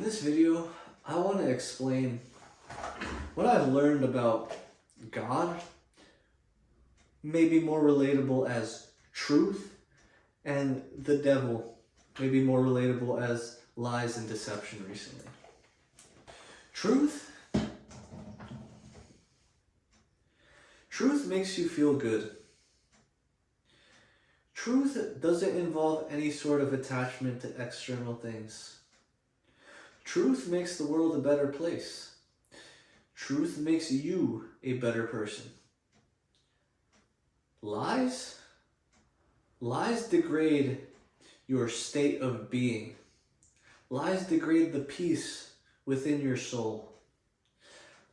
this video, I want to explain what I've learned about God, maybe more relatable as truth, and the devil, maybe more relatable as lies and deception recently. Truth makes you feel good. Truth doesn't involve any sort of attachment to external things. Truth makes the world a better place. Truth makes you a better person. Lies degrade your state of being. Lies degrade the peace within your soul.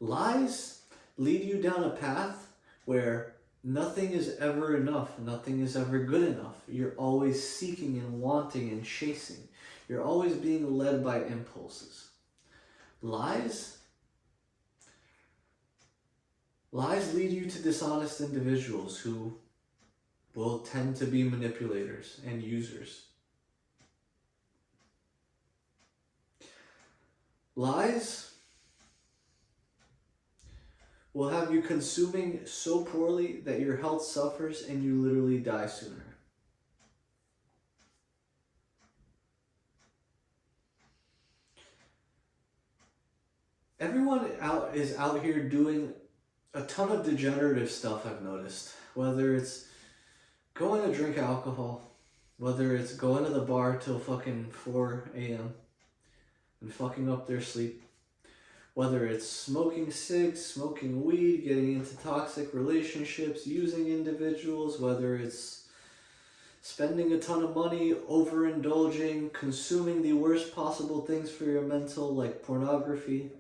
Lies lead you down a path where nothing is ever enough, nothing is ever good enough. You're always seeking and wanting and chasing. You're always being led by impulses. Lies lead you to dishonest individuals who will tend to be manipulators and users. Lies will have you consuming so poorly that your health suffers and you literally die sooner. Everyone is out here doing a ton of degenerative stuff, I've noticed. Whether it's going to drink alcohol, whether it's going to the bar till fucking 4 a.m. and fucking up their sleep, whether it's smoking cigs, smoking weed, getting into toxic relationships, using individuals, whether it's spending a ton of money, overindulging, consuming the worst possible things for your mental, like pornography,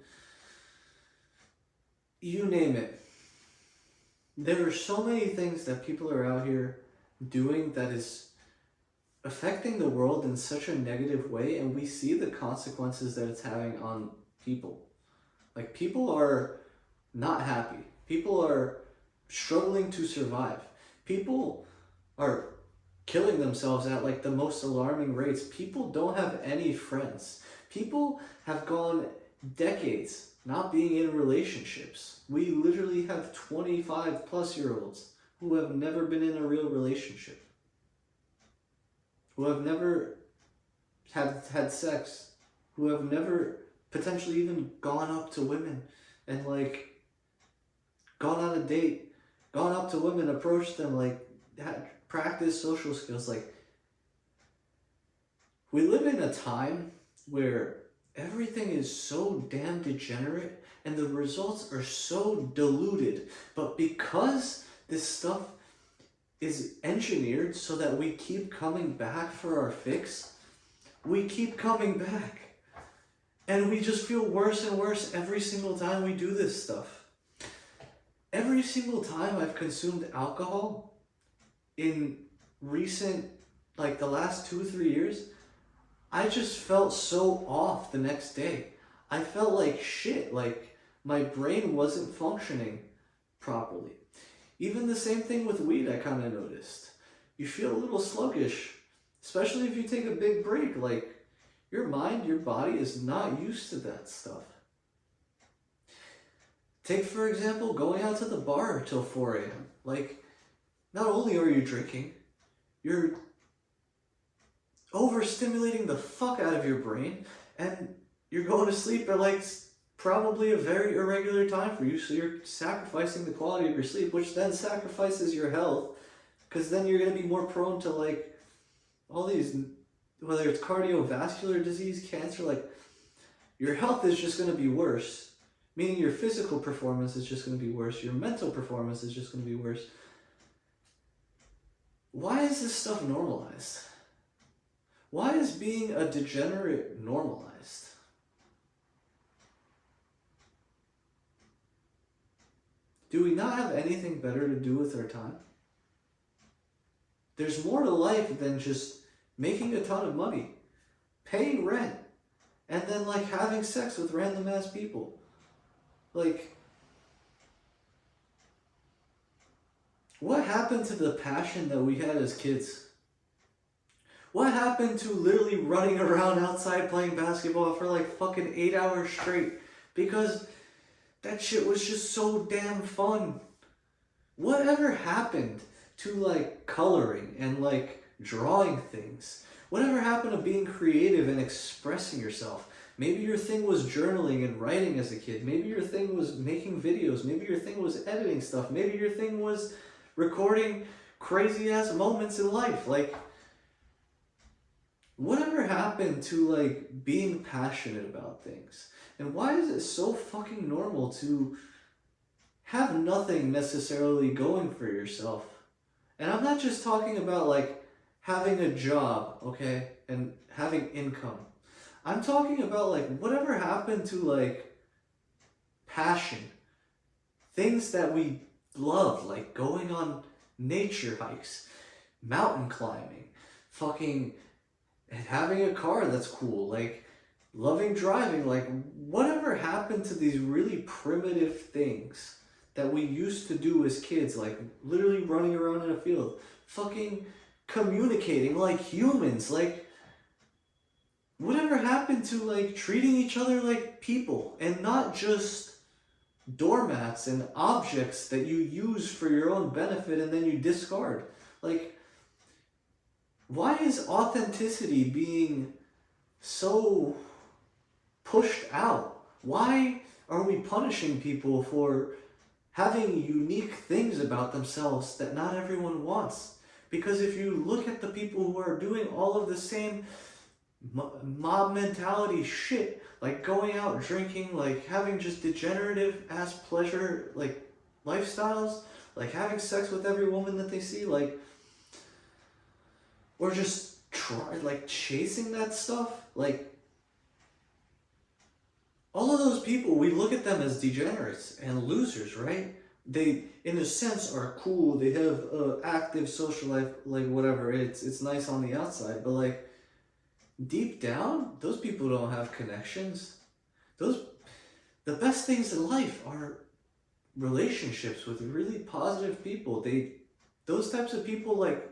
you name it. There are so many things that people are out here doing that is affecting the world in such a negative way, and we see the consequences that it's having on people. Like, people are not happy. People are struggling to survive. People are killing themselves at like the most alarming rates. People don't have any friends. People have gone decades not being in relationships. We literally have 25-plus-year-olds who have never been in a real relationship, who have never had sex, who have never potentially even gone up to women and like gone on a date, gone up to women, approached them, like practice social skills. Like, we live in a time where everything is so damn degenerate and the results are so diluted, but because this stuff is engineered so that we keep coming back for our fix, we keep coming back. And we just feel worse and worse every single time we do this stuff. Every single time I've consumed alcohol in recent, like the last 2-3 years, I just felt so off the next day. I felt like shit, like my brain wasn't functioning properly. Even the same thing with weed, I kind of noticed. You feel a little sluggish, especially if you take a big break. Like, your mind, your body is not used to that stuff. Take, for example, going out to the bar till 4 a.m. Like, not only are you drinking, you're overstimulating the fuck out of your brain, and you're going to sleep at like probably a very irregular time for you, so you're sacrificing the quality of your sleep, which then sacrifices your health, because then you're going to be more prone to like all these, whether it's cardiovascular disease, cancer, like your health is just going to be worse, meaning your physical performance is just going to be worse, your mental performance is just going to be worse. Why is this stuff normalized? Why is being a degenerate normalized? Do we not have anything better to do with our time? There's more to life than just making a ton of money, paying rent, and then like having sex with random ass people. Like, what happened to the passion that we had as kids? What happened to literally running around outside playing basketball for like fucking 8 hours straight? Because that shit was just so damn fun. Whatever happened to like coloring and like drawing things? Whatever happened to being creative and expressing yourself? Maybe your thing was journaling and writing as a kid. Maybe your thing was making videos. Maybe your thing was editing stuff. Maybe your thing was recording crazy ass moments in life. Like, whatever happened to like being passionate about things? And why is it so fucking normal to have nothing necessarily going for yourself? And I'm not just talking about like having a job, okay, and having income. I'm talking about like whatever happened to like passion, things that we love, like going on nature hikes, mountain climbing, fucking having a car that's cool, like loving driving, like whatever happened to these really primitive things that we used to do as kids, like literally running around in a field, fucking communicating like humans, like whatever happened to like treating each other like people and not just doormats and objects that you use for your own benefit and then you discard? Like, why is authenticity being so pushed out? Why are we punishing people for having unique things about themselves that not everyone wants? Because if you look at the people who are doing all of the same mob mentality shit, like going out drinking, like having just degenerative ass pleasure, like lifestyles, like having sex with every woman that they see, like, or just like chasing that stuff, like all of those people, we look at them as degenerates and losers, right? They, in a sense, are cool. They have active social life, like whatever. It's nice on the outside, but like deep down, those people don't have connections. The best things in life are relationships with really positive people. Those types of people like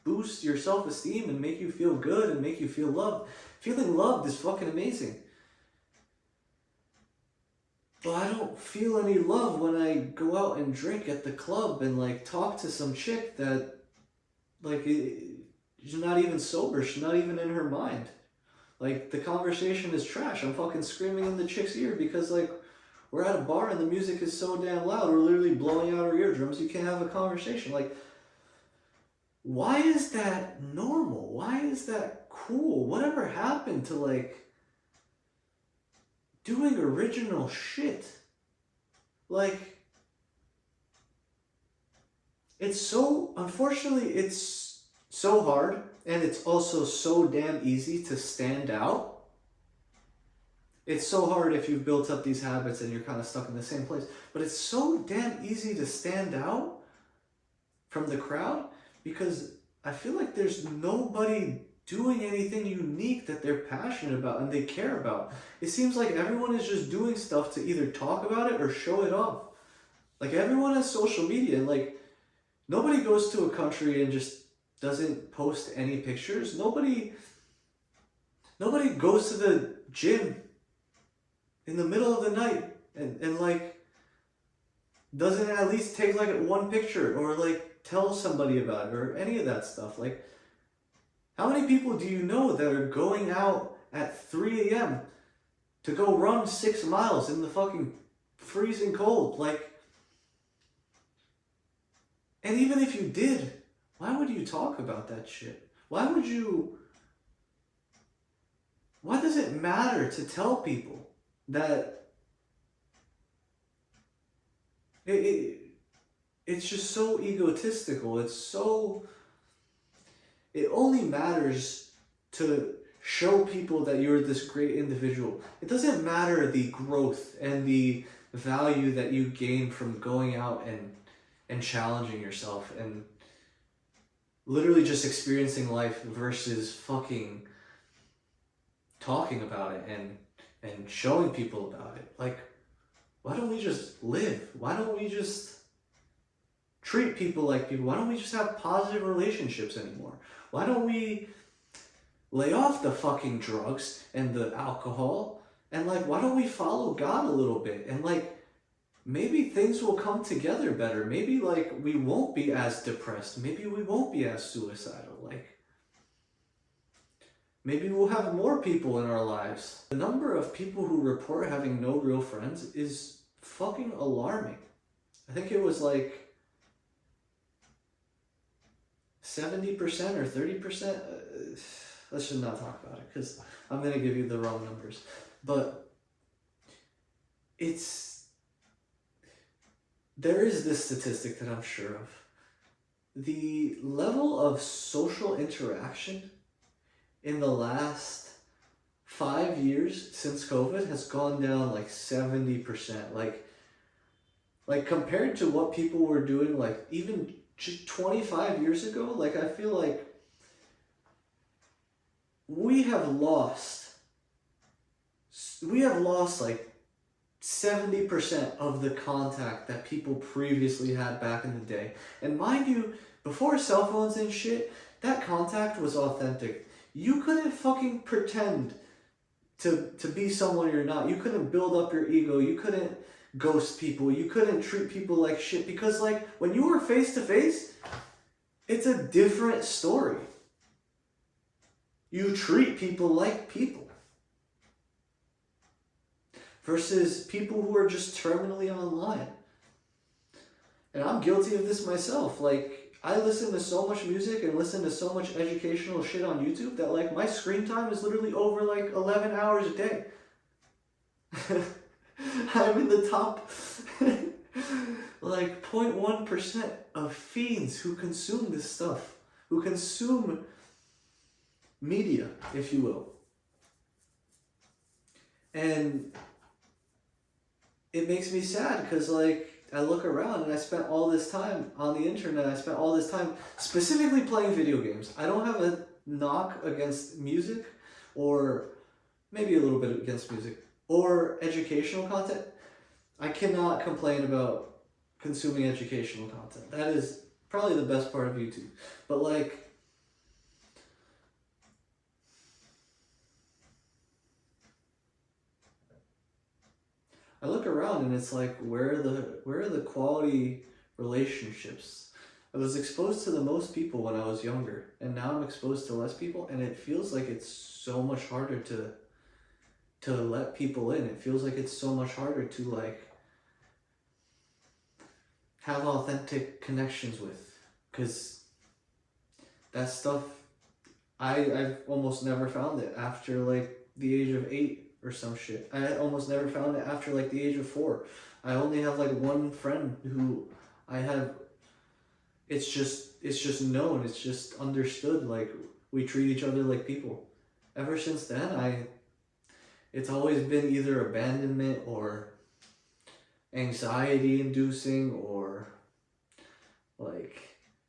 boost your self-esteem and make you feel good and make you feel loved. Feeling loved is fucking amazing. But I don't feel any love when I go out and drink at the club and like talk to some chick that like she's not even sober, she's not even in her mind. Like the conversation is trash. I'm fucking screaming in the chick's ear because like we're at a bar and the music is so damn loud, we're literally blowing out our eardrums, you can't have a conversation. Like, why is that normal? Why is that cool? Whatever happened to like doing original shit? Like, it's so, unfortunately, it's so hard, and it's also so damn easy to stand out. It's so hard if you've built up these habits and you're kind of stuck in the same place. But it's so damn easy to stand out from the crowd because I feel like there's nobody doing anything unique that they're passionate about and they care about. It seems like everyone is just doing stuff to either talk about it or show it off. Like everyone has social media and like nobody goes to a country and just doesn't post any pictures. Nobody goes to the gym in the middle of the night and like doesn't at least take like one picture or like tell somebody about it or any of that stuff. Like, how many people do you know that are going out at 3 a.m. to go run 6 miles in the fucking freezing cold? Like, and even if you did, why would you talk about that shit? Why does it matter to tell people that it's just so egotistical? It only matters to show people that you're this great individual. It doesn't matter the growth and the value that you gain from going out and challenging yourself and literally just experiencing life versus fucking talking about it and showing people about it. Like, why don't we just live? Why don't we just treat people like people? Why don't we just have positive relationships anymore? Why don't we lay off the fucking drugs and the alcohol, and like, why don't we follow God a little bit, and like, maybe things will come together better. Maybe like we won't be as depressed. Maybe we won't be as suicidal. Like, maybe we'll have more people in our lives. The number of people who report having no real friends is fucking alarming. I think it was like 70% or 30%. Let's just not talk about it because I'm going to give you the wrong numbers. But there is this statistic that I'm sure of. The level of social interaction in the last 5 years since COVID has gone down like 70%. Like compared to what people were doing, like even 25 years ago, like I feel like we have lost like 70% of the contact that people previously had back in the day. And mind you, before cell phones and shit, that contact was authentic. You couldn't fucking pretend to be someone you're not. You couldn't build up your ego. You couldn't ghost people. You couldn't treat people like shit, because like when you were face to face, it's a different story. You treat people like people. Versus people who are just terminally online. And I'm guilty of this myself. Like, I listen to so much music and listen to so much educational shit on YouTube that like my screen time is literally over like 11 hours a day. I'm in the top like 0.1% of fiends who consume this stuff, who consume media, if you will. And it makes me sad because like I look around and I spent all this time on the internet. I spent all this time specifically playing video games. I don't have a knock against music, or maybe a little bit against music, or educational content. I cannot complain about consuming educational content. That is probably the best part of YouTube. But like, I look around and it's like, where are the quality relationships? I was exposed to the most people when I was younger, and now I'm exposed to less people, and it feels like it's so much harder to let people in. It feels like it's so much harder to like have authentic connections with, because that stuff, I've almost never found it after like the age of 8 or some shit. I almost never found it after like the age of 4. I only have like one friend who I have. It's just known. It's just understood. Like, we treat each other like people. Ever since then, it's always been either abandonment or anxiety inducing or like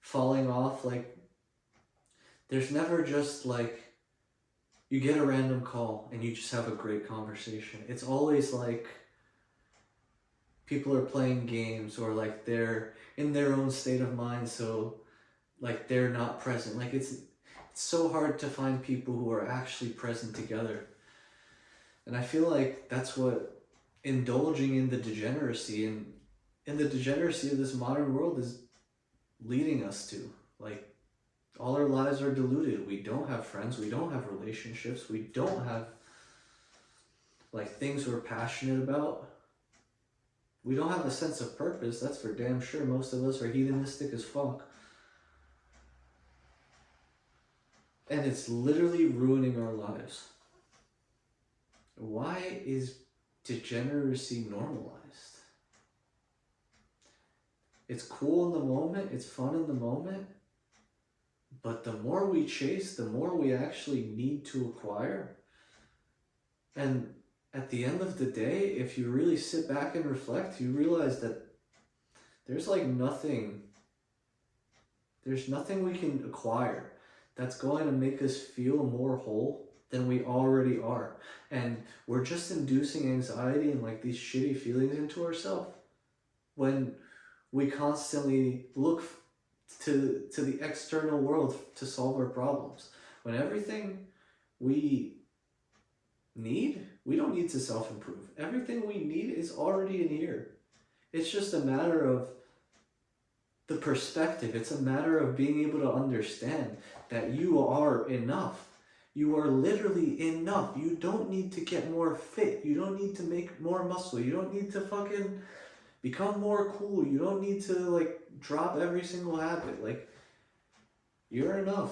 falling off. Like, there's never just like, you get a random call and you just have a great conversation. It's always like people are playing games, or like they're in their own state of mind, so like they're not present. Like it's so hard to find people who are actually present together. And I feel like that's what indulging in the degeneracy and in the degeneracy of this modern world is leading us to. Like, all our lives are diluted. We don't have friends. We don't have relationships. We don't have like things we're passionate about. We don't have a sense of purpose. That's for damn sure. Most of us are hedonistic as fuck. And it's literally ruining our lives. Why is degeneracy normalized? It's cool in the moment. It's fun in the moment. But the more we chase, the more we actually need to acquire. And at the end of the day, if you really sit back and reflect, you realize that there's like nothing, there's nothing we can acquire that's going to make us feel more whole than we already are. And we're just inducing anxiety and like these shitty feelings into ourselves when we constantly look to the external world to solve our problems. When everything we don't need to self-improve. Everything we need is already in here. It's just a matter of the perspective. It's a matter of being able to understand that you are enough. You are literally enough. You don't need to get more fit. You don't need to make more muscle. You don't need to fucking become more cool. You don't need to like drop every single habit. Like, you're enough.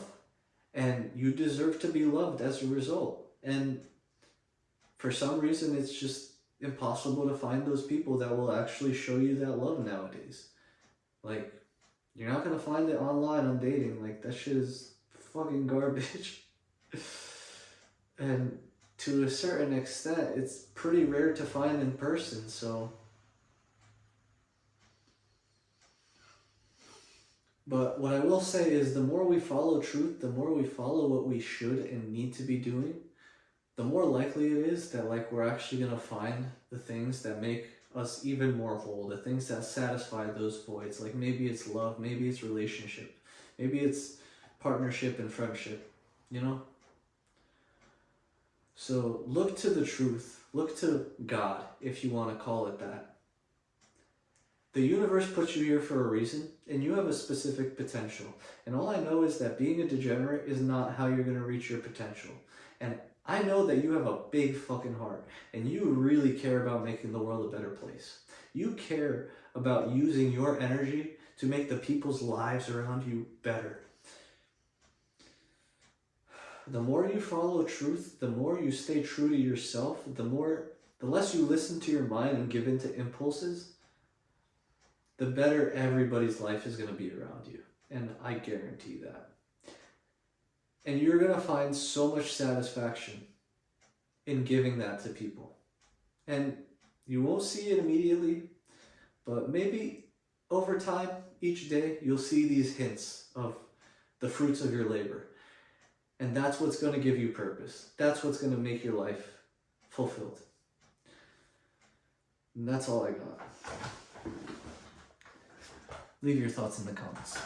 And you deserve to be loved as a result. And for some reason, it's just impossible to find those people that will actually show you that love nowadays. Like, you're not gonna find it online on dating. Like, that shit is fucking garbage. And to a certain extent, it's pretty rare to find in person, so. But what I will say is, the more we follow truth, the more we follow what we should and need to be doing, the more likely it is that like we're actually gonna find the things that make us even more whole, the things that satisfy those voids. Like, maybe it's love, maybe it's relationship, maybe it's partnership and friendship, you know? So look to the truth, look to God, if you want to call it that. The universe put you here for a reason, and you have a specific potential. And all I know is that being a degenerate is not how you're going to reach your potential. And I know that you have a big fucking heart, and you really care about making the world a better place. You care about using your energy to make the people's lives around you better. The more you follow truth, the more you stay true to yourself, the less you listen to your mind and give in to impulses, the better everybody's life is going to be around you. And I guarantee that. And you're going to find so much satisfaction in giving that to people. And you won't see it immediately, but maybe over time, each day, you'll see these hints of the fruits of your labor. And that's what's going to give you purpose. That's what's going to make your life fulfilled. And that's all I got. Leave your thoughts in the comments.